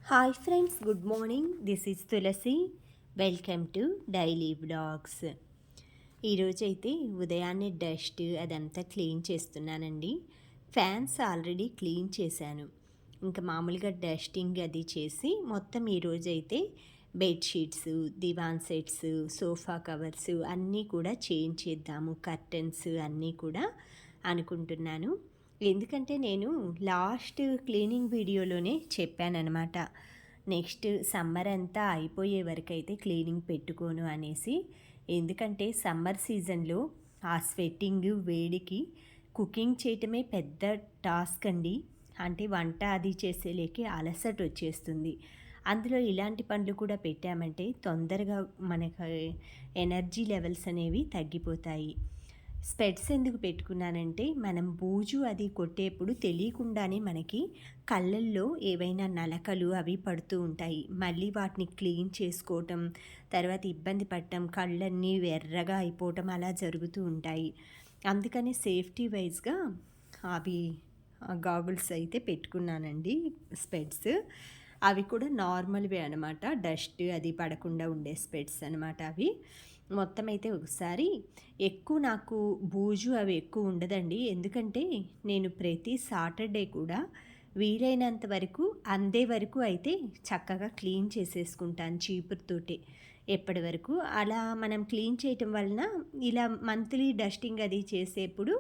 Hi friends, good morning. This is Tulasi. Welcome to daily vlogs. ఈరోజైతే ఉదయాన్నే dust అదంతా clean చేస్తున్నానండి. ఫ్యాన్స్ ఆల్రెడీ క్లీన్ చేశాను. ఇంకా మామూలుగా డస్టింగ్ అది చేసి మొత్తం ఈరోజైతే బెడ్షీట్స్, దివాన్ సెట్స్, సోఫా కవర్స్ అన్నీ కూడా చేంజ్ చేద్దాము, కర్టెన్స్ అన్నీ కూడా అనుకుంటున్నాను. ఎందుకంటే నేను లాస్ట్ క్లీనింగ్ వీడియోలోనే చెప్పానన్నమాట. నెక్స్ట్ సమ్మర్ అంతా అయిపోయే వరకు అయితే క్లీనింగ్ పెట్టుకోను అనేసి. ఎందుకంటే సమ్మర్ సీజన్లో ఆ స్వెట్టింగ్ వేడికి కుకింగ్ చేయటమే పెద్ద టాస్క్ అండి. అంటే వంట అది చేసేలేకి అలసట వచ్చేస్తుంది. అందులో ఇలాంటి పనులు కూడా పెట్టామంటే తొందరగా మనకు ఎనర్జీ లెవెల్స్ అనేవి తగ్గిపోతాయి. స్పెట్స్ ఎందుకు పెట్టుకున్నానంటే మనం బూజు అది కొట్టేప్పుడు తెలియకుండానే మనకి కళ్ళల్లో ఏవైనా నలకలు అవి పడుతూ ఉంటాయి. మళ్ళీ వాటిని క్లీన్ చేసుకోవటం, తర్వాత ఇబ్బంది పడటం, కళ్ళన్నీ ఎర్రగా అయిపోవటం అలా జరుగుతూ ఉంటాయి. అందుకని సేఫ్టీ వైజ్గా అవి గాగుల్స్ అయితే పెట్టుకున్నానండి, స్పెట్స్. అవి కూడా నార్మల్వే అనమాట, డస్ట్ అది పడకుండా ఉండే స్పెట్స్ అనమాట అవి. మొత్తం అయితే ఒకసారి ఎక్కువ నాకు బూజు అవి ఎక్కువ ఉండదండి. ఎందుకంటే నేను ప్రతి సాటర్డే కూడా వీలైనంత వరకు అందే వరకు అయితే చక్కగా క్లీన్ చేసేసుకుంటాను చీపురుతోటి. ఎప్పటి వరకు అలా మనం క్లీన్ చేయటం వలన ఇలా మంత్లీ డస్టింగ్ అది చేసేప్పుడు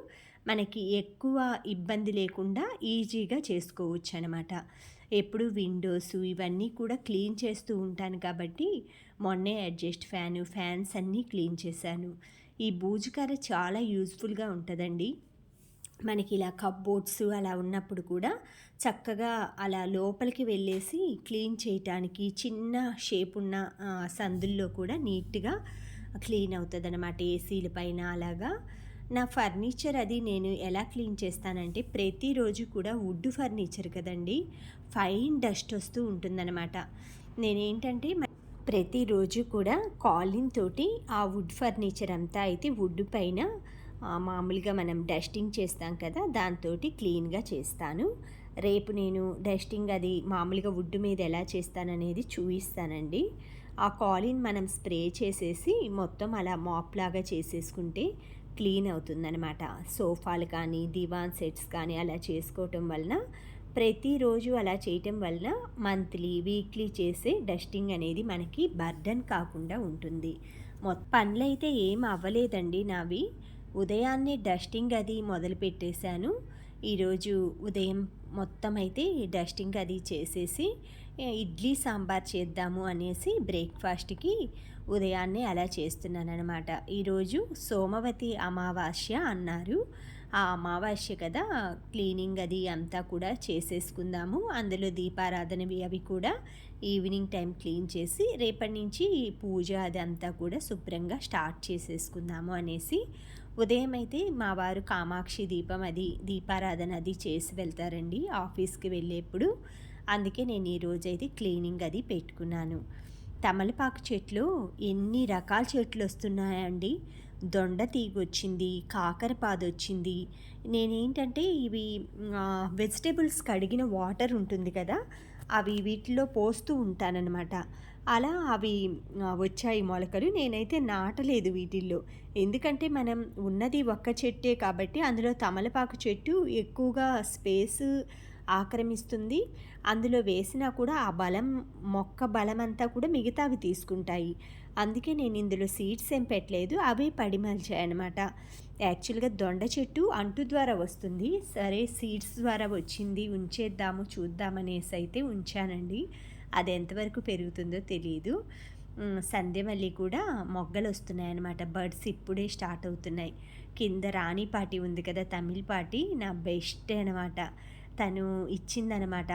మనకి ఎక్కువ ఇబ్బంది లేకుండా ఈజీగా చేసుకోవచ్చు అనమాట. ఎప్పుడు విండోస్ ఇవన్నీ కూడా క్లీన్ చేస్తూ ఉంటాను కాబట్టి మొన్నే అడ్జస్ట్ ఫ్యాన్స్ అన్నీ క్లీన్ చేశాను. ఈ బూజుకర్ర చాలా యూజ్ఫుల్గా ఉంటుందండి. మనకి ఇలా కప్బోర్డ్స్ అలా ఉన్నప్పుడు కూడా చక్కగా అలా లోపలికి వెళ్ళేసి క్లీన్ చేయటానికి చిన్న షేప్ ఉన్న సందుల్లో కూడా నీట్గా క్లీన్ అవుతుంది అన్నమాట. ఏసీల పైన అలాగా నా ఫర్నిచర్ అది నేను ఎలా క్లీన్ చేస్తానంటే ప్రతిరోజు కూడా వుడ్ ఫర్నిచర్ కదండి, ఫైన్ డస్ట్ వస్తూ ఉంటుందన్నమాట. నేనేంటంటే ప్రతిరోజు కూడా కాలిన్ తోటి ఆ వుడ్ ఫర్నిచర్ అంతా అయితే వుడ్ పైన మామూలుగా మనం డస్టింగ్ చేస్తాం కదా, దాంతో క్లీన్గా చేస్తాను. రేపు నేను డస్టింగ్ అది మామూలుగా వుడ్ మీద ఎలా చేస్తాననేది చూపిస్తానండి. ఆ కాలిన్ మనం స్ప్రే చేసేసి మొత్తం అలా మాప్ లాగా చేసేసుకుంటే క్లీన్ అవుతుందన్నమాట. సోఫాలు కానీ దివాన్ సెట్స్ కానీ అలా చేసుకోవటం వలన, ప్రతిరోజు అలా చేయటం వలన మంత్లీ వీక్లీ చేసే డస్టింగ్ అనేది మనకి బర్డన్ కాకుండా ఉంటుంది. మొత్తం పనులైతే ఏం అవ్వలేదండి నావి. ఉదయాన్నే డస్టింగ్ అది మొదలు పెట్టేశాను. ఈరోజు ఉదయం మొత్తం అయితే డస్టింగ్ అది చేసేసి ఇడ్లీ సాంబార్ చేద్దాము అనేసి బ్రేక్ఫాస్ట్కి ఉదయాన్నే అలా చేస్తున్నాను అనమాట. ఈరోజు సోమవతి అమావాస్య అన్నారు. ఆ అమావాస్య కదా, క్లీనింగ్ అది అంతా కూడా చేసేసుకుందాము. అందులో దీపారాధనవి అవి కూడా ఈవినింగ్ టైం క్లీన్ చేసి రేపటి నుంచి పూజ అది అంతా కూడా శుభ్రంగా స్టార్ట్ చేసేసుకుందాము అనేసి. ఉదయం అయితే మా వారు కామాక్షి దీపం అది దీపారాధన అది చేసి వెళ్తారండి ఆఫీస్కి వెళ్ళేప్పుడు. అందుకే నేను ఈరోజైతే క్లీనింగ్ అది పెట్టుకున్నాను. తమలపాకు చెట్లు ఎన్ని రకాల చెట్లు వస్తున్నాయండి. దొండ తీగ వచ్చింది, కాకరపాదు వచ్చింది. నేనేంటంటే ఇవి వెజిటేబుల్స్ కడిగిన వాటర్ ఉంటుంది కదా, అవి వీటిలో పోస్తూ ఉంటానన్నమాట. అలా అవి వచ్చాయి మొలకలు. నేనైతే నాటలేదు వీటిల్లో. ఎందుకంటే మనం ఉన్నది ఒక్క చెట్టే కాబట్టి అందులో తమలపాకు చెట్టు ఎక్కువగా స్పేస్ ఆక్రమిస్తుంది. అందులో వేసినా కూడా ఆ బలం, మొక్క బలం అంతా కూడా మిగతావి తీసుకుంటాయి. అందుకే నేను ఇందులో సీడ్స్ ఏం పెట్టలేదు, అవే పడిమల్చాయన్నమాట. యాక్చువల్గా దొండ చెట్టు అంటు ద్వారా వస్తుంది, సరే సీడ్స్ ద్వారా వచ్చింది ఉంచేద్దాము చూద్దామనేసి అయితే ఉంచానండి. అది ఎంతవరకు పెరుగుతుందో తెలియదు. సంధ్యమల్లి కూడా మొగ్గలు వస్తున్నాయన్నమాట. బర్డ్స్ ఇప్పుడే స్టార్ట్ అవుతున్నాయి. కింద రాణిపాటి ఉంది కదా, తమిళపాటి, నా బెస్ట్ అనమాట. తను ఇచ్చిందనమాట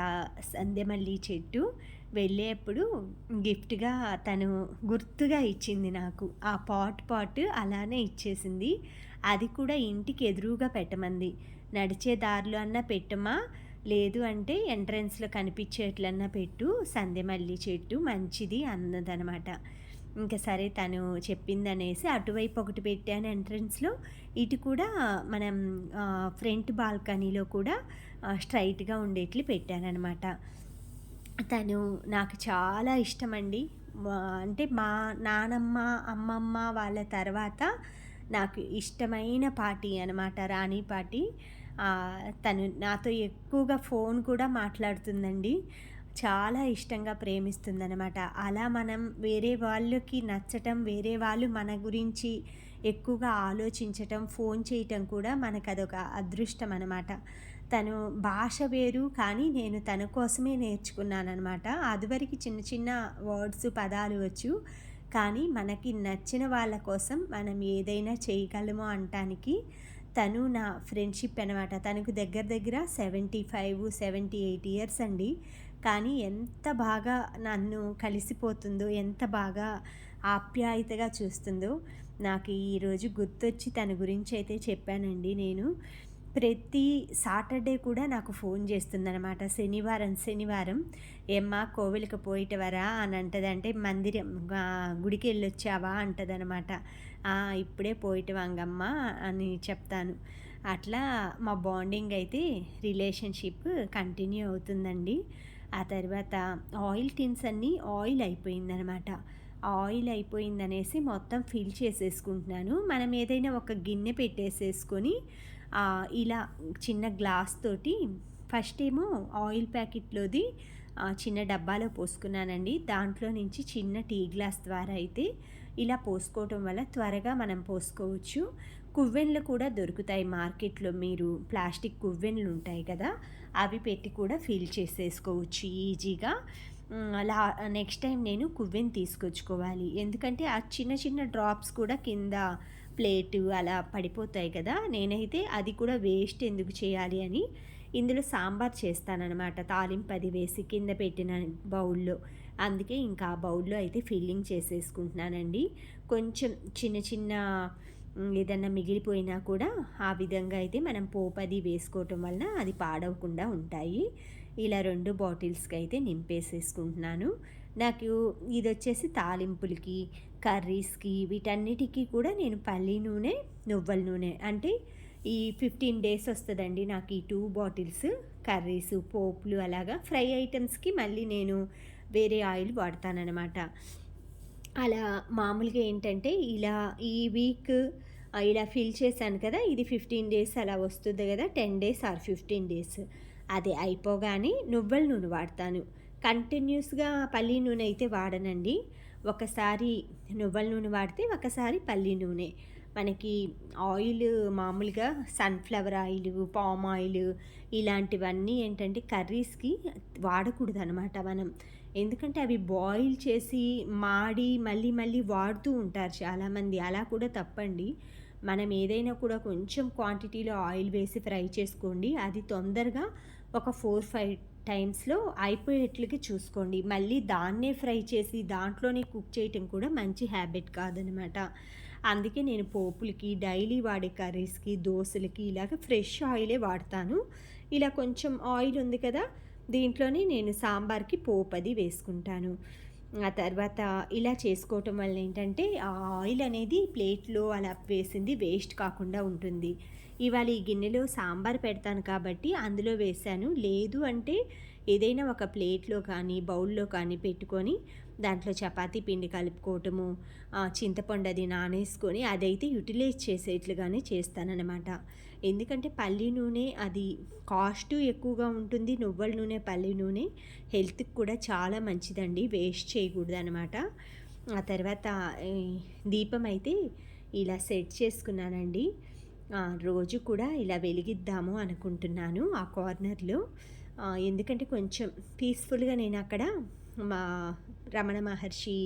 సంధ్యమల్లి చెట్టు. వెళ్ళేప్పుడు గిఫ్ట్గా తను గుర్తుగా ఇచ్చింది నాకు. ఆ పాట్ అలానే ఇచ్చేసింది. అది కూడా ఇంటికి ఎదురుగా పెట్టమంది. నడిచే దారిలో అన్నా పెట్టమా, లేదు అంటే ఎంట్రన్స్లో కనిపించేట్లన్నా పెట్టు, సంధ్యమల్లి చెట్టు మంచిది అన్నదనమాట. ఇంకా సరే తను చెప్పిందనేసి అటువైపు ఒకటి పెట్టాను ఎంట్రన్స్లో. ఇటు కూడా మనం ఫ్రంట్ బాల్కనీలో కూడా స్ట్రైట్గా ఉండేట్లు పెట్టానన్నమాట. తను నాకు చాలా ఇష్టమండి. అంటే మా నానమ్మ, అమ్మమ్మ వాళ్ళ తర్వాత నాకు ఇష్టమైన పాటీ అనమాట రాణి పాటీ. తను నాతో ఎక్కువగా ఫోన్ కూడా మాట్లాడుతుందండి. చాలా ఇష్టంగా ప్రేమిస్తుందనమాట. అలా మనం వేరే వాళ్ళకి నచ్చటం, వేరే వాళ్ళు మన గురించి ఎక్కువగా ఆలోచించటం, ఫోన్ చేయటం కూడా మనకదొక అదృష్టం అనమాట. తను భాష వేరు కానీ నేను తన కోసమే నేర్చుకున్నాననమాట. అదివరకు చిన్న చిన్న వర్డ్స్, పదాలు వచ్చు. కానీ మనకి నచ్చిన వాళ్ళ కోసం మనం ఏదైనా చేయగలము అనటానికి తను నా ఫ్రెండ్‌షిప్ అనమాట. తనకు దగ్గర దగ్గర 75, 78 ఇయర్స్ అండి. కానీ ఎంత బాగా నన్ను కలిసిపోతుందో, ఎంత బాగా ఆప్యాయతగా చూస్తుందో నాకు ఈరోజు గుర్తొచ్చి తన గురించయితే చెప్పానండి నేను. ప్రతి సాటర్‌డే కూడా నాకు ఫోన్ చేస్తుందనమాట. శనివారం, శనివారం "ఏమ్మా కోవిలకి పోయిటివరా" అని అంటది. అంటే మందిరం గుడికెళ్ళొచ్చావా అంటదనమాట. "ఆ! ఇప్పుడే పోయిటివంగమ్మ" అని చెప్తాను. అట్లా మా బాండింగ్ అయితే రిలేషన్‌షిప్ కంటిన్యూ అవుతుందండి. ఆ తర్వాత ఆయిల్ టిన్స్ అన్నీ ఆయిల్ అయిపోయిందనమాట. ఆయిల్ అయిపోయిందనేసి మొత్తం ఫిల్ చేసేసుకుంటున్నాను. మనం ఏదైనా ఒక గిన్నె పెట్టేసేసుకొని ఇలా చిన్న గ్లాస్ తోటి ఫస్ట్ ఏమో ఆయిల్ ప్యాకెట్‌లోది చిన్న డబ్బాలో పోసుకున్నానండి. దాంట్లో నుంచి చిన్న టీ గ్లాస్ ద్వారా అయితే ఇలా పోసుకోవటం వల్ల త్వరగా మనం పోసుకోవచ్చు. కువ్వెన్లు కూడా దొరుకుతాయి మార్కెట్‌లో. మీరు ప్లాస్టిక్ కువ్వెన్లు ఉంటాయి కదా! అవి పెట్టి కూడా ఫిల్ చేసేసుకోవచ్చు ఈజీగా. అలా నెక్స్ట్ టైం నేను కువ్వెను తీసుకొచ్చుకోవాలి. ఎందుకంటే ఆ చిన్న చిన్న డ్రాప్స్ కూడా కింద ప్లేటు అలా పడిపోతాయి కదా! నేనైతే అది కూడా వేస్ట్ ఎందుకు చేయాలి అని ఇందులో సాంబార్ చేస్తాననమాట. తాలింపు అది వేసి కింద పెట్టిన బౌల్‌లో. అందుకే ఇంకా ఆ బౌల్‌లో అయితే ఫిల్లింగ్ చేసేసుకుంటున్నానండి. కొంచెం చిన్న చిన్న ఏదన్నా మిగిలిపోయినా కూడా ఆ విధంగా అయితే మనం పోపది వేసుకోవటం వలన అది పాడవకుండా ఉంటాయి. ఇలా 2 బాటిల్స్‌కి అయితే నింపేసేసుకుంటున్నాను. నాకు ఇదొచ్చేసి తాలింపులకి, కర్రీస్‌కి వీటన్నిటికి కూడా నేను పల్లి నూనె, నువ్వుల నూనె అంటే ఈ 15 డేస్ వస్తదండి నాకు ఈ 2 బాటిల్స్. కర్రీసు, పోపులు అలాగా. ఫ్రై ఐటెమ్స్‌కి మళ్ళీ నేను వేరే ఆయిల్ వాడతాననమాట. అలా మామూలుగా ఏంటంటే ఇలా ఈ వీక్ ఇలా ఫిల్ చేశాను కదా! ఇది 15 డేస్ అలా వస్తుంది గదా! 10 డేస్ ఆర్ 15 డేస్. అది అయిపోగానే నువ్వుల నూనె వాడతాను. కంటిన్యూస్‌గా పల్లి నూనె అయితే వాడనండి. ఒకసారి నువ్వుల నూనె వాడితే, ఒకసారి పల్లి నూనె. మనకి ఆయిల్ మామూలుగా సన్‌ఫ్లవర్ ఆయిలు, పామ్ ఆయిలు ఇలాంటివన్నీ ఏంటంటే కర్రీస్‌కి వాడకూడదనమాట మనం. ఎందుకంటే అవి బాయిల్ చేసి, మాడి మళ్ళీ మళ్ళీ వాడుతూ ఉంటారు చాలామంది. అలా కూడా తప్పండి. మనం ఏదైనా కూడా కొంచెం క్వాంటిటీలో ఆయిల్ వేసి ఫ్రై చేసుకోండి. అది తొందరగా ఒక 4, 5 టైమ్స్‌లో అయిపోయేట్లుగా చూసుకోండి. మళ్ళీ దాన్నే ఫ్రై చేసి దాంట్లోనే కుక్ చేయటం కూడా మంచి హ్యాబిట్ కాదనమాట. అందుకే నేను పోపులకి, డైలీ వాడే కర్రీస్‌కి, దోసలకి ఇలాగ ఫ్రెష్ ఆయిలే వాడతాను. ఇలా కొంచెం ఆయిల్ ఉంది కదా! దీంట్లోనే నేను సాంబార్‌కి పోపది వేసుకుంటాను. ఆ తర్వాత ఇలా చేసుకోవటం వల్ల ఏంటంటే, ఆ ఆయిల్ అనేది ప్లేట్‌లో అలా వేసింది వేస్ట్ కాకుండా ఉంటుంది. ఇవాళ ఈ గిన్నెలో సాంబార్ పెడతాను కాబట్టి అందులో వేశాను. లేదు అంటే ఏదైనా ఒక ప్లేట్‌లో కానీ, బౌల్‌లో కానీ పెట్టుకొని దాంట్లో చపాతీ పిండి కలుపుకోవటము, చింతపండు అది నానేసుకొని అదైతే యుటిలైజ్ చేసేట్లుగానే చేస్తాననమాట. ఎందుకంటే పల్లి నూనె అది కాస్టు ఎక్కువగా ఉంటుంది. నువ్వుల నూనె, పల్లి నూనె హెల్త్‌కి కూడా చాలా మంచిదండి. వేస్ట్ చేయకూడదనమాట. ఆ తర్వాత ఈ దీపం అయితే ఇలా సెట్ చేసుకున్నానండి. రోజు కూడా ఇలా వెలిగిద్దాము అనుకుంటున్నాను ఆ కార్నర్‌లో. ఎందుకంటే కొంచెం పీస్‌ఫుల్‌గా నేనక్కడ మా రమణ మహర్షి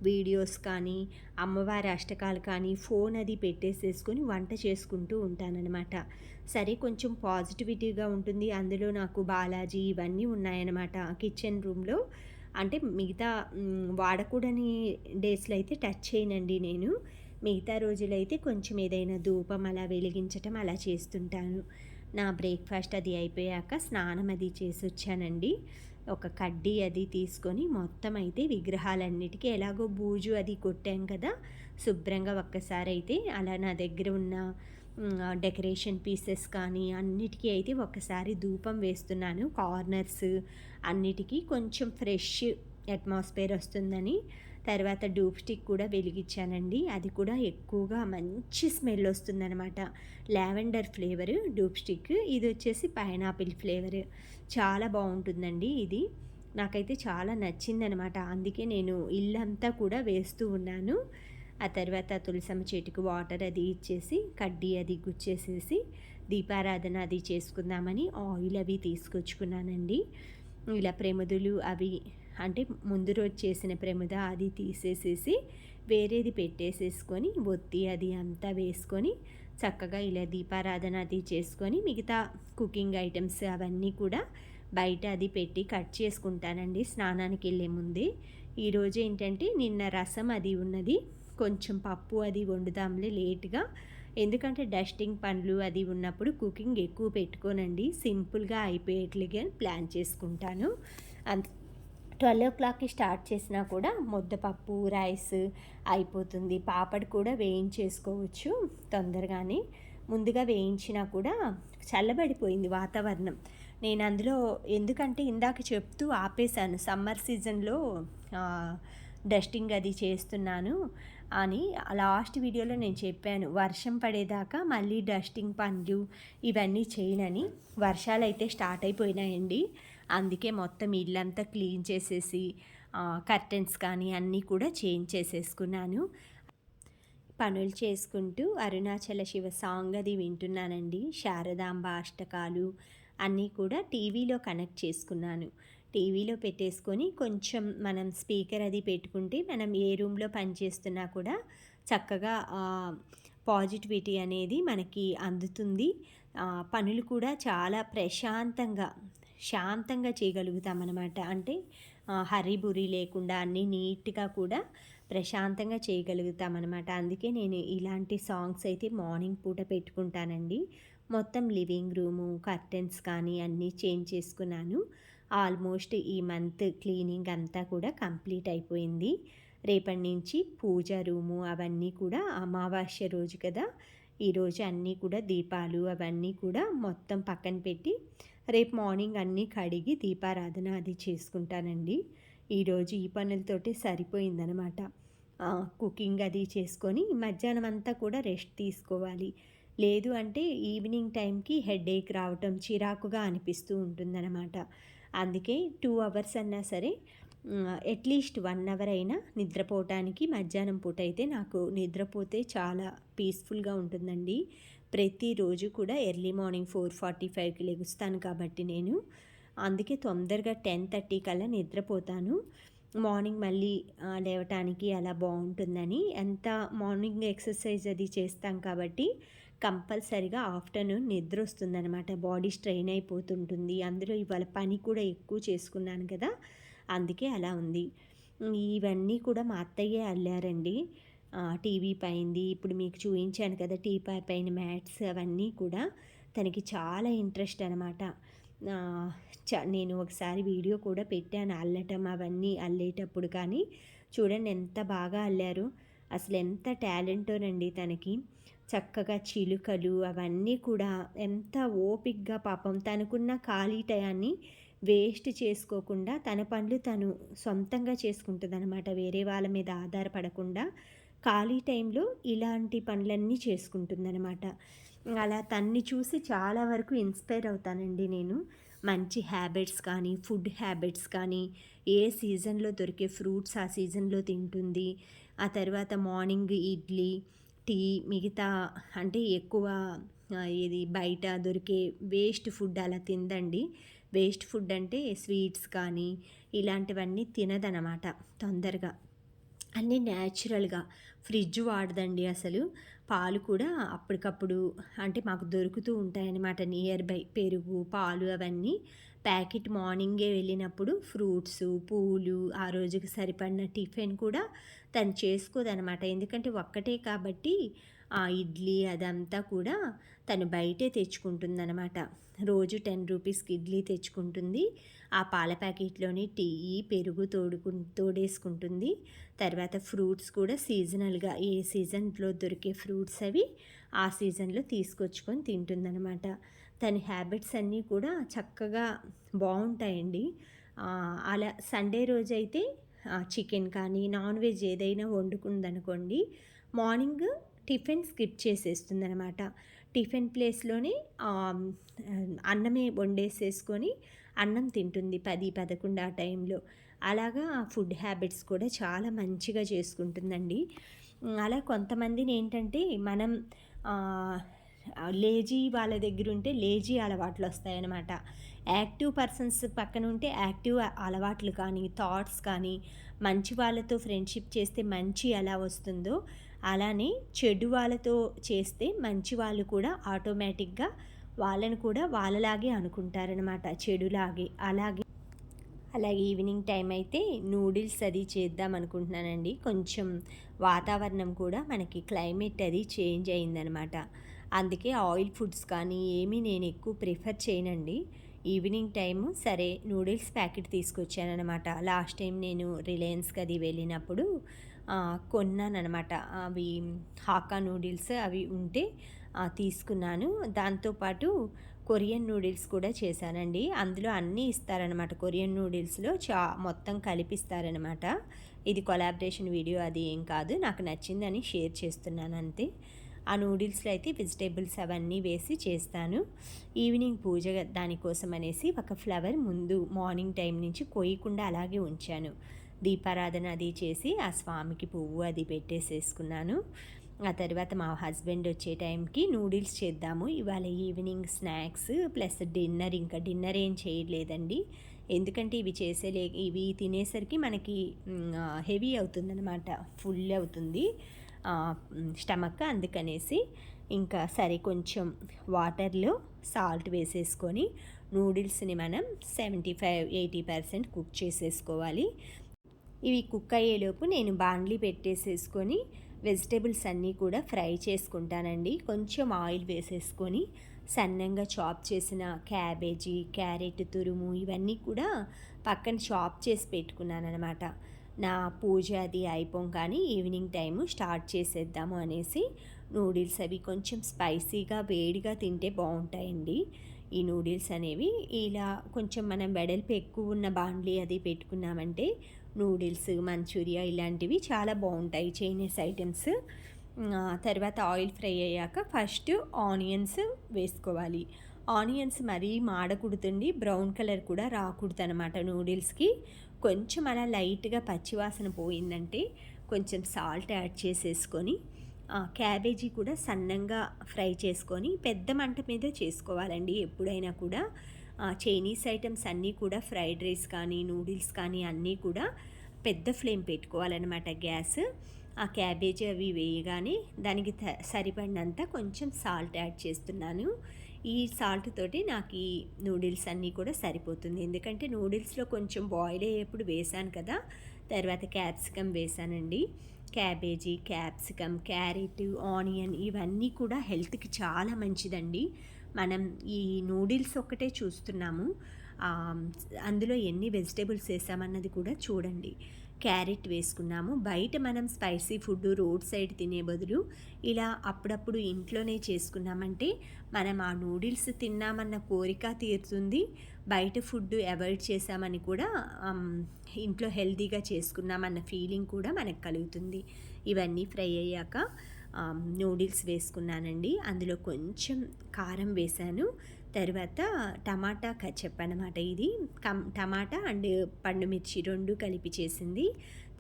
వీడియోస్ కానీ, అమ్మవారి అష్టకాలు కానీ, ఫోన్ అది పెట్టేసేసుకొని వంట చేసుకుంటూ ఉంటాననమాట. సరే కొంచెం పాజిటివిటీగా ఉంటుంది. అందులో నాకు బాలాజీ ఇవన్నీ ఉన్నాయన్నమాట కిచెన్ రూమ్‌లో. అంటే మిగతా వాడకూడని డేస్‌లో అయితే టచ్ చేయనండి నేను. మిగతా రోజులైతే కొంచెం ఏదైనా ధూపం అలా వెలిగించటం అలా చేస్తుంటాను. నా బ్రేక్‌ఫాస్ట్ అది అయిపోయాక స్నానం అది చేసొచ్చానండి. ఒక కడ్డీ అది తీసుకొని మొత్తం అయితే విగ్రహాలన్నిటికీ ఎలాగో బూజు అది కొట్టాం కదా! శుభ్రంగా ఒక్కసారయితే అలా నా దగ్గర ఉన్న డెకరేషన్ పీసెస్ కానీ అన్నిటికీ అయితే ఒక్కసారి ధూపం వేస్తున్నాను. కార్నర్స్ అన్నిటికీ కొంచెం ఫ్రెష్ అట్మాస్ఫియర్ వస్తుందని. తర్వాత డూప్ స్టిక్ కూడా వెలిగించానండి. అది కూడా ఎక్కువగా మంచి స్మెల్ వస్తుందనమాట. Lavender flavour dhoop stick. ఇది వచ్చేసి పైనాపిల్ ఫ్లేవర్. చాలా బాగుంటుందండి ఇది. నాకైతే చాలా నచ్చిందనమాట. అందుకే నేను ఇల్లంతా కూడా వేస్తూ ఉన్నాను. ఆ తర్వాత తులసమ్మ చెట్టుకు వాటర్ అది ఇచ్చేసి కడ్డీ అది గుచ్చేసేసి దీపారాధన అది చేసుకుందామని ఆయిల్ అవి తీసుకొచ్చుకున్నానండి. ఇలా ప్రమిదలు అవి అంటే ముందు రోజు చేసిన ప్రమిద అది తీసేసేసి వేరేది పెట్టేసేసుకొని ఒత్తి అది అంతా వేసుకొని చక్కగా ఇలా దీపారాధన అది చేసుకొని మిగతా కుకింగ్ ఐటమ్స్ అవన్నీ కూడా బయట అది పెట్టి కట్ చేసుకుంటానండి స్నానానికి వెళ్ళే ముందే. ఈరోజు ఏంటంటే నిన్న రసం అది ఉన్నది, కొంచెం పప్పు అది వండుదాంలే లేట్గా, ఎందుకంటే డస్టింగ్ పనులు అది ఉన్నప్పుడు కుకింగ్ ఎక్కువ పెట్టుకోనండి, సింపుల్గా అయిపోయేట్లుగా ప్లాన్ చేసుకుంటాను. అంత 12 o'clockకి స్టార్ట్ చేసినా కూడా ముద్దపప్పు రైస్ అయిపోతుంది. పాపడ్ కూడా వేయించేసుకోవచ్చు తొందరగానే. ముందుగా వేయించినా కూడా చల్లబడిపోయింది వాతావరణం. నేను అందులో ఎందుకంటే ఇందాక చెప్తూ ఆపేశాను, సమ్మర్ సీజన్లో డస్టింగ్ అది చేస్తున్నాను అని లాస్ట్ వీడియోలో నేను చెప్పాను. వర్షం పడేదాకా మళ్ళీ డస్టింగ్ పనులు ఇవన్నీ చేయనని. వర్షాలు అయితే స్టార్ట్ అయిపోయినాయండి. అందుకే మొత్తం ఇల్లంతా క్లీన్ చేసేసి కర్టెన్స్ కానీ అన్నీ కూడా చేంజ్ చేసేసుకున్నాను. పనులు చేసుకుంటూ అరుణాచల శివ సాంగ్ అది వింటున్నానండి. శారదాంబ అష్టకాలు అన్నీ కూడా టీవీలో కనెక్ట్ చేసుకున్నాను. టీవీలో పెట్టేసుకొని కొంచెం మనం స్పీకర్ అది పెట్టుకుంటే మనం ఏ రూమ్లో పనిచేస్తున్నా కూడా చక్కగా పాజిటివిటీ అనేది మనకి అందుతుంది. పనులు కూడా చాలా ప్రశాంతంగా శాంతంగా చేయగలుగుతామన్నమాట. అంటే హరిబురి లేకుండా అన్నీ నీట్గా కూడా ప్రశాంతంగా చేయగలుగుతామన్నమాట. అందుకే నేను ఇలాంటి సాంగ్స్ అయితే మార్నింగ్ పూట పెట్టుకుంటానండి. మొత్తం లివింగ్ రూము కర్టెన్స్ కానీ అన్నీ చేంజ్ చేసుకున్నాను. ఆల్మోస్ట్ ఈ మంత్ క్లీనింగ్ అంతా కూడా కంప్లీట్ అయిపోయింది. రేపటి నుంచి పూజ రూము అవన్నీ కూడా అమావాస్య రోజు కదా, ఈరోజు అన్నీ కూడా దీపాలు అవన్నీ కూడా మొత్తం పక్కన పెట్టి రేపు మార్నింగ్ అన్నీ కడిగి దీపారాధన అది చేసుకుంటానండి. ఈరోజు ఈ పనులతోటి సరిపోయిందనమాట. కుకింగ్ అది చేసుకొని మధ్యాహ్నం అంతా కూడా రెస్ట్ తీసుకోవాలి. లేదు అంటే ఈవినింగ్ టైంకి హెడేక్ రావటం చిరాకుగా అనిపిస్తూ ఉంటుందన్నమాట. అందుకే 2 hours అన్నా సరే అట్లీస్ట్ 1 hour అయినా నిద్రపోవటానికి మధ్యాహ్నం పూట అయితే నాకు నిద్రపోతే చాలా పీస్ఫుల్గా ఉంటుందండి. ప్రతిరోజు కూడా ఎర్లీ మార్నింగ్ 4:45కి లెగుస్తాను కాబట్టి నేను అందుకే తొందరగా 10:30 కల్లా నిద్రపోతాను. మార్నింగ్ మళ్ళీ లేవటానికి అలా బాగుంటుందని. ఎంత మార్నింగ్ ఎక్సర్సైజ్ అది చేస్తాం కాబట్టి కంపల్సరిగా ఆఫ్టర్నూన్ నిద్ర వస్తుందన్నమాట. బాడీ స్ట్రెయిన్ అయిపోతుంటుంది. అందులో ఇవాళ పని కూడా ఎక్కువ చేసుకున్నాను కదా, అందుకే అలా ఉంది. ఇవన్నీ కూడా మా అత్తయ్యే అల్లారండి. టీవీ పైంది ఇప్పుడు మీకు చూపించాను కదా, టీపై పైన మ్యాట్స్ అవన్నీ కూడా తనకి చాలా ఇంట్రెస్ట్ అనమాట. నేను ఒకసారి వీడియో కూడా పెట్టాను అల్లటం అవన్నీ అల్లేటప్పుడు. కానీ చూడండి ఎంత బాగా అల్లారు, అసలు ఎంత టాలెంటోనండి తనకి. చక్కగా చిలుకలు అవన్నీ కూడా ఎంత ఓపిక్గా పాపం తనకున్న ఖాళీ టయాన్ని వేస్ట్ చేసుకోకుండా తన పనులు తను సొంతంగా చేసుకుంటుంది అనమాట. వేరే వాళ్ళ మీద ఆధారపడకుండా ఖాళీ టైంలో ఇలాంటి పనులన్నీ చేసుకుంటుందన్నమాట. అలా తన్ని చూసి చాలా వరకు ఇన్స్పైర్ అవుతానండి నేను. మంచి హ్యాబిట్స్ కానీ ఫుడ్ హ్యాబిట్స్ కానీ ఏ సీజన్లో దొరికే ఫ్రూట్స్ ఆ సీజన్లో తింటుంది. ఆ తర్వాత మార్నింగ్ ఇడ్లీ టీ మిగతా అంటే ఎక్కువ ఇది బయట దొరికే వేస్ట్ ఫుడ్ అలా తిందండి. వేస్ట్ ఫుడ్ అంటే స్వీట్స్ కానీ ఇలాంటివన్నీ తినదనమాట తొందరగా. అన్నీ న్యాచురల్గా ఫ్రిడ్జ్ వాడదండి అసలు. పాలు కూడా అప్పటికప్పుడు అంటే మాకు దొరుకుతూ ఉంటాయన్నమాట నియర్ బై. పెరుగు పాలు అవన్నీ ప్యాకెట్ మార్నింగే వెళ్ళినప్పుడు ఫ్రూట్స్ పూలు ఆ రోజుకి సరిపడిన టిఫిన్ కూడా తను చేసుకోదనమాట. ఎందుకంటే ఒక్కటే కాబట్టి ఆ ఇడ్లీ అదంతా కూడా తను బయటే తెచ్చుకుంటుందన్నమాట. రోజు 10 రూపీస్కి ఇడ్లీ తెచ్చుకుంటుంది. ఆ పాల ప్యాకెట్లోని టీ పెరుగు తోడేసుకుంటుంది. తర్వాత ఫ్రూట్స్ కూడా సీజనల్గా ఏ సీజన్లో దొరికే ఫ్రూట్స్ అవి ఆ సీజన్లో తీసుకొచ్చుకొని తింటుందనమాట. తన హ్యాబిట్స్ అన్నీ కూడా చక్కగా బావుంటాయండి. అలా సండే రోజైతే చికెన్ కానీ, నాన్ వెజ్ ఏదైనా వండుకుందనుకోండి, మార్నింగ్ టిఫిన్ స్కిప్ చేసేస్తుందనమాట. టిఫిన్ ప్లేస్‌లోనే అన్నమే వండేసేసుకొని అన్నం తింటుంది 10, 11 ఆ టైంలో. అలాగా ఫుడ్ హ్యాబిట్స్ కూడా చాలా మంచిగా చేసుకుంటుందండి. అలా కొంతమందినేంటంటే మనం ఆహ్, లేజీ వాళ్ళ దగ్గరుంటే లేజీ అలవాట్లొస్తాయనమాట. యాక్టివ్ పర్సన్స్ పక్కనుంటే యాక్టివ్ అలవాట్లు కానీ, థాట్స్ కానీ, మంచి వాళ్ళతో ఫ్రెండ్‌షిప్ చేస్తే మంచి ఎలా వస్తుందో, అలానే చెడు వాళ్ళతో చేస్తే మంచి వాళ్ళు కూడా ఆటోమేటిక్‌గా వాళ్ళని కూడా వాళ్ళలాగే అనుకుంటారనమాట. చెడులాగే. అలాగే ఈవినింగ్ టైం అయితే నూడిల్స్ అది చేద్దాం అనుకుంటున్నానండి. కొంచెం వాతావరణం కూడా మనకి క్లైమేట్ అది చేంజ్ అయిందనమాట. అందుకే ఆయిల్ ఫుడ్స్ కానీ ఏమీ నేను ఎక్కువ ప్రిఫర్ చేయనండి. ఈవినింగ్ టైము సరే నూడిల్స్ ప్యాకెట్ తీసుకొచ్చాననమాట. లాస్ట్ టైం నేను రిలయన్స్‌కి అది వెళ్ళినప్పుడు కొన్నాననమాట. అవి హాకా నూడిల్స్ అవి ఉంటే తీసుకున్నాను. దాంతో పాటు కొరియన్ నూడిల్స్ కూడా చేశానండి. అందులో అన్నీ ఇస్తారనమాట. కొరియన్ నూడిల్స్‌లో మొత్తం కలిపిస్తారనమాట. ఇది కొలాబరేషన్ వీడియో అది ఏం కాదు. నాకు నచ్చిందని షేర్ చేస్తున్నాను అంతే. ఆ నూడిల్స్‌లో అయితే వెజిటబుల్స్ అవన్నీ వేసి చేస్తాను. ఈవినింగ్ పూజ దానికోసం అనేసి ఒక ఫ్లవర్ ముందు మార్నింగ్ టైం నుంచి కోయకుండా అలాగే ఉంచాను. దీపారాధన అది చేసి ఆ స్వామికి పువ్వు అది పెట్టేసేసుకున్నాను. ఆ తర్వాత మా హస్బెండ్ వచ్చే టైంకి నూడిల్స్ చేద్దాము ఇవాళ ఈవినింగ్ స్నాక్స్ ప్లస్ డిన్నర్. ఇంకా డిన్నర్ ఏం చేయలేదండి. ఎందుకంటే ఇవి తినేసరికి మనకి హెవీ అవుతుందనమాట. ఫుల్ అవుతుంది స్టమక్. అందుకనేసి ఇంకా సరే కొంచెం వాటర్లో సాల్ట్ వేసేసుకొని నూడిల్స్ని మనం 75-80% కుక్ చేసేసుకోవాలి. ఇవి కుక్ అయ్యేలోపు నేను బాండ్లీ పెట్టేసేసుకొని వెజిటేబుల్స్ అన్నీ కూడా ఫ్రై చేసుకుంటానండి. కొంచెం ఆయిల్ వేసేసుకొని సన్నంగా చాప్ చేసిన క్యాబేజీ, క్యారెట్ తురుము ఇవన్నీ కూడా పక్కన చాప్ చేసి పెట్టుకున్నానమాట. నా పూజ అది అయిపోగానే ఈవినింగ్ టైము స్టార్ట్ చేసేద్దాము అనేసి నూడిల్స్ అవి కొంచెం స్పైసీగా వేడిగా తింటే బాగుంటాయండి. ఈ నూడిల్స్ అనేవి ఇలా కొంచెం మనం వెడల్పు ఎక్కువ ఉన్న బాండ్లీ అది పెట్టుకున్నామంటే నూడిల్స్, మంచూరియా ఇలాంటివి చాలా బాగుంటాయి చైనీస్ ఐటమ్స్. తర్వాత ఆయిల్ ఫ్రై అయ్యాక ఫస్ట్ ఆనియన్స్ వేసుకోవాలి. ఆనియన్స్ మరీ మాడకూడదండి, బ్రౌన్ కలర్ కూడా రాకూడదు అనమాట నూడిల్స్కి. కొంచెం అలా లైట్గా పచ్చివాసన పోయిందంటే కొంచెం సాల్ట్ యాడ్ చేసేసుకొని క్యాబేజీ కూడా సన్నంగా ఫ్రై చేసుకొని పెద్ద మంట మీద చేసుకోవాలండి ఎప్పుడైనా కూడా. చైనీస్ ఐటమ్స్ అన్నీ కూడా ఫ్రైడ్ రైస్ కానీ నూడిల్స్ కానీ అన్నీ కూడా పెద్ద ఫ్లేమ్ పెట్టుకోవాలన్నమాట గ్యాస్. ఆ క్యాబేజీ అవి వేయగానే దానికి సరిపడినంత కొంచెం సాల్ట్ యాడ్ చేస్తున్నాను. ఈ సాల్ట్ తోటి నాకు ఈ నూడిల్స్ అన్నీ కూడా సరిపోతుంది. ఎందుకంటే నూడిల్స్లో కొంచెం బాయిల్ అయ్యేప్పుడు వేసాను కదా, తర్వాత క్యాప్సికమ్ వేసానండి. క్యాబేజీ, క్యాప్సికమ్, క్యారెట్, ఆనియన్ ఇవన్నీ కూడా హెల్త్కి చాలా మంచిదండి. మనం ఈ నూడిల్స్ ఒక్కటే చూస్తున్నాము, అందులో ఎన్ని వెజిటేబుల్స్ వేసామన్నది కూడా చూడండి. క్యారెట్ వేసుకున్నాము. బయట మనం స్పైసీ ఫుడ్ రోడ్ సైడ్ తినే బదులు ఇలా అప్పుడప్పుడు ఇంట్లోనే చేసుకున్నామంటే మనం ఆ నూడిల్స్ తిన్నామన్న కోరిక తీరుతుంది. బయట ఫుడ్ అవాయిడ్ చేసామని కూడా ఇంట్లో హెల్తీగా చేసుకున్నామన్న ఫీలింగ్ కూడా మనకు కలుగుతుంది. ఇవన్నీ ఫ్రై అయ్యాక నూడిల్స్ వేసుకున్నానండి. అందులో కొంచెం కారం వేశాను. తర్వాత టమాటా కచప్ అనమాట. ఇది టమాటా అండ్ పండుమిర్చి 2 కలిపి చేసింది.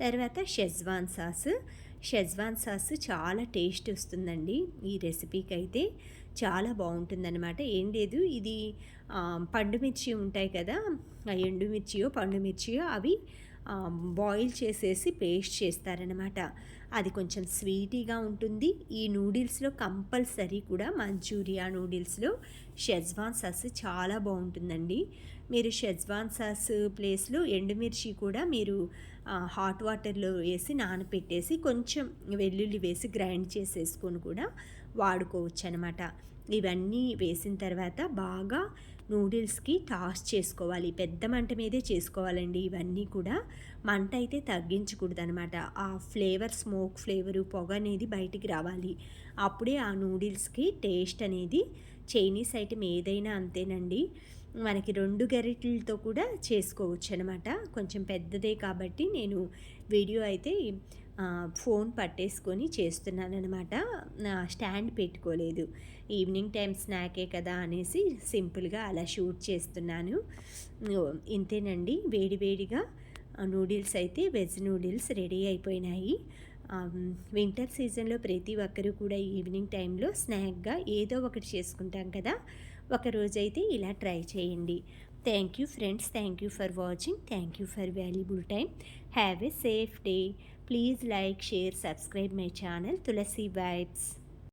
తర్వాత షెజ్వాన్ సాస్ చాలా టేస్ట్ వస్తుందండి ఈ రెసిపీకి అయితే. చాలా బాగుంటుందన్నమాట. ఏం లేదు, ఇది పండుమిర్చి ఉంటాయి కదా, ఎండుమిర్చియో పండుమిర్చియో అవి బాయిల్ చేసేసి పేస్ట్ చేస్తారనమాట. అది కొంచెం స్వీటీగా ఉంటుంది. ఈ నూడిల్స్లో కంపల్సరీ కూడా మంచూరియా నూడిల్స్లో షెజ్వాన్ సాస్ చాలా బాగుంటుందండి. మీరు షెజ్వాన్ సాస్ ప్లేస్లో ఎండుమిర్చి కూడా మీరు హాట్ వాటర్లో వేసి నానపెట్టేసి కొంచెం వెల్లుల్లి వేసి గ్రైండ్ చేసేసుకొని కూడా వాడుకోవచ్చు అనమాట. ఇవన్నీ వేసిన తర్వాత బాగా నూడిల్స్కి టాస్ చేసుకోవాలి. పెద్ద మంట మీదే చేసుకోవాలండి ఇవన్నీ కూడా. మంట అయితే తగ్గించకూడదనమాట. ఆ ఫ్లేవర్, స్మోక్ ఫ్లేవరు, పొగ అనేది బయటికి రావాలి. అప్పుడే ఆ నూడిల్స్కి టేస్ట్ అనేది. చైనీస్ ఐటెం ఏదైనా అంతేనండి. మనకి 2 గరిటెలతో కూడా చేసుకోవచ్చనమాట. కొంచెం పెద్దదే కాబట్టి నేను వీడియో అయితే ఫోన్ పట్టేసుకొని చేస్తున్నాననమాట. స్టాండ్ పెట్టుకోలేదు. ఈవినింగ్ టైం స్నాకే కదా అనేసి సింపుల్‌గా అలా షూట్ చేస్తున్నాను. ఇంతేనండి, వేడి వేడిగా నూడిల్స్ అయితే వెజ్ నూడిల్స్ రెడీ అయిపోయినాయి. వింటర్ సీజన్‌లో ప్రతి ఒక్కరు కూడా ఈవినింగ్ టైంలో స్నాక్‌గా ఏదో ఒకటి చేసుకుంటాం కదా! ఒకరోజైతే ఇలా ట్రై చేయండి. Thank you friends. Thank you for watching. Thank you for valuable time. Have a safe day. Please like, share, subscribe my channel Tulasi Vibes.